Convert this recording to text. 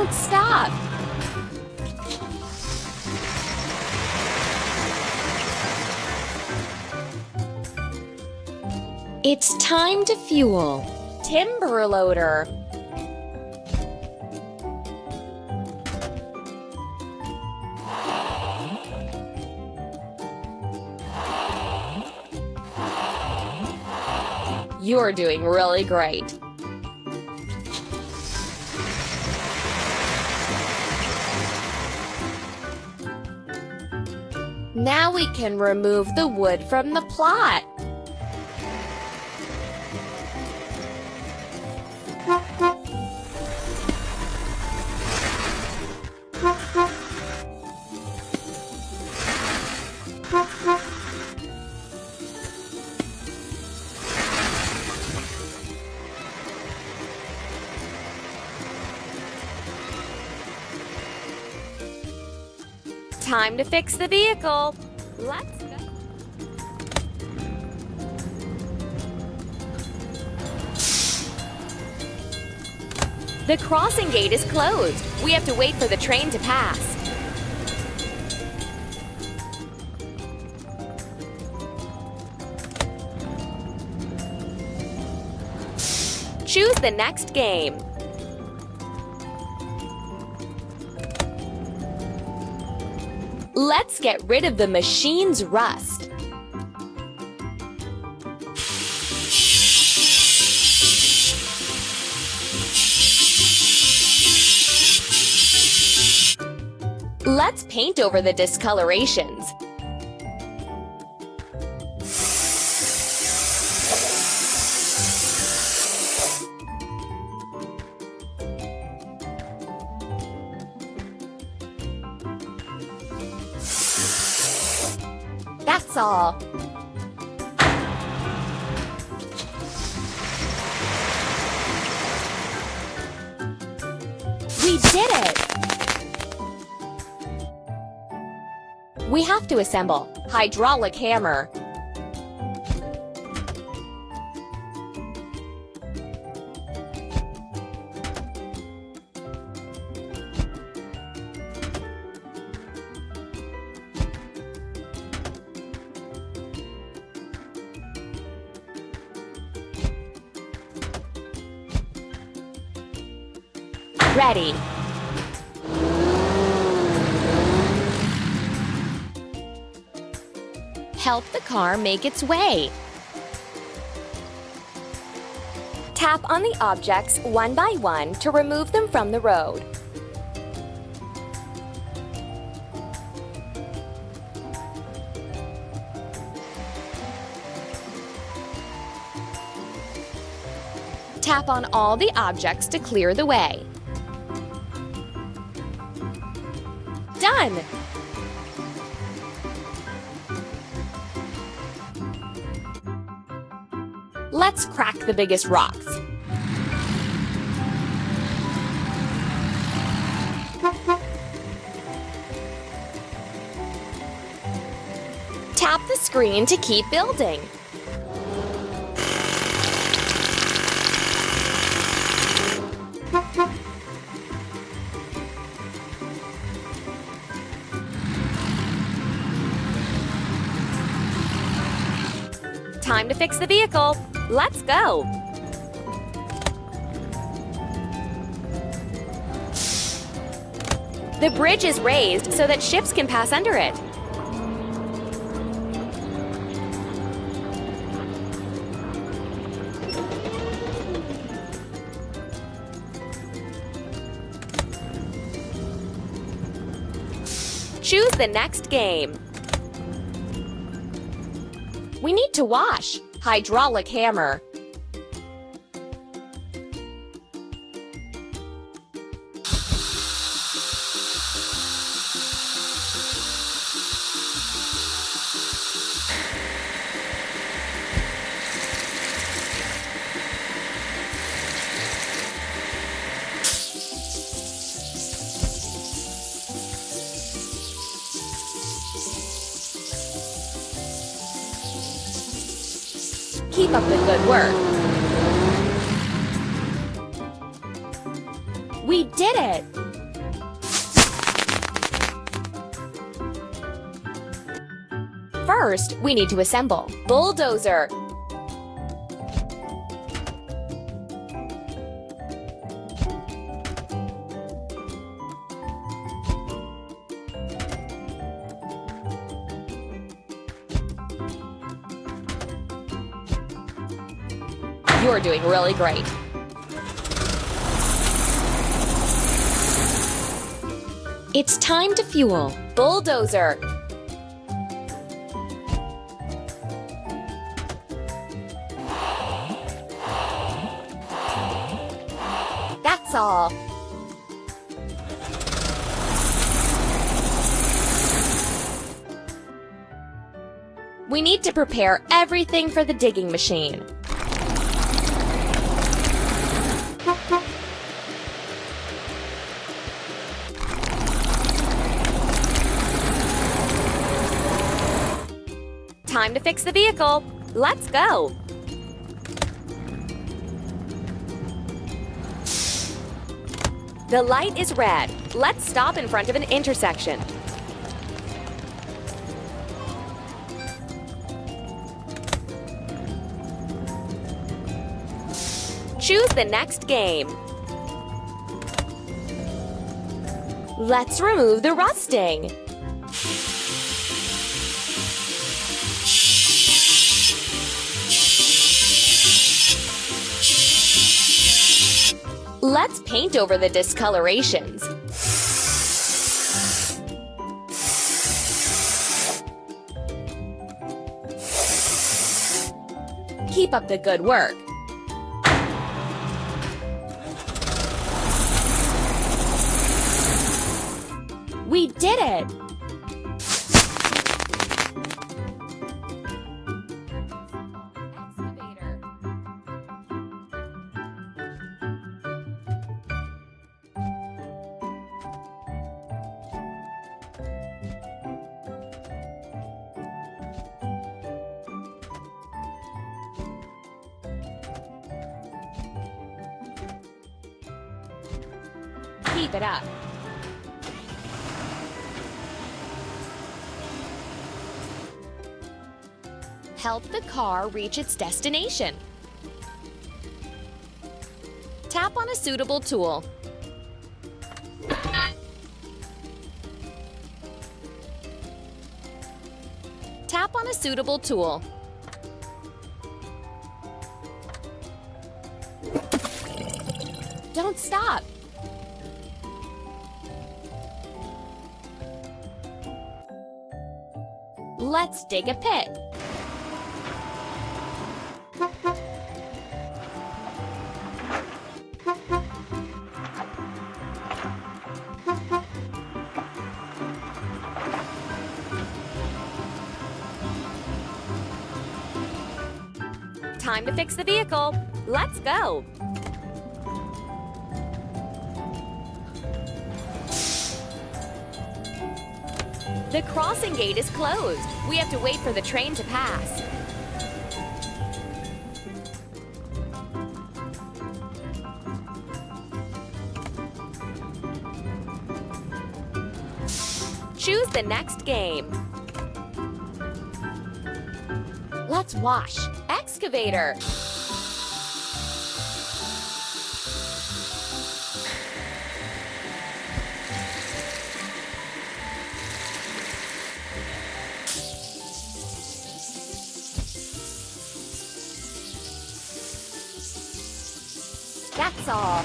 Don't stop! It's time to fuel. Timber loader. You're doing really great. Now we can remove the wood from the plot. Time to fix the vehicle. Let's go. The crossing gate is closed. We have to wait for the train to pass. Choose the next game. Let's get rid of the machine's rust. Let's paint over the discolorations. That's all. We did it! We have to assemble hydraulic hammer. Ready. Help the car make its way. Tap on the objects one by one to remove them from the road. Tap on all the objects to clear the way. Done! Let's crack the biggest rocks. Tap the screen to keep building. Time to fix the vehicle. Let's go. The bridge is raised so that ships can pass under it. Choose the next game. We need to wash. Hydraulic hammer. Keep up the good work. We did it! First, we need to assemble. Bulldozer. You're doing really great. It's time to fuel. Bulldozer. That's all. We need to prepare everything for the digging machine. Time to fix the vehicle. Let's go. The light is red. Let's stop in front of an intersection. Choose the next game. Let's remove the rusting. Let's paint over the discolorations. Keep up the good work. We did it! Excavator. Keep it up. Help the car reach its destination. Tap on a suitable tool. Tap on a suitable tool. Don't stop. Let's dig a pit. Time to fix the vehicle. Let's go. The crossing gate is closed. We have to wait for the train to pass. Choose the next game. Let's wash. Excavator. That's all.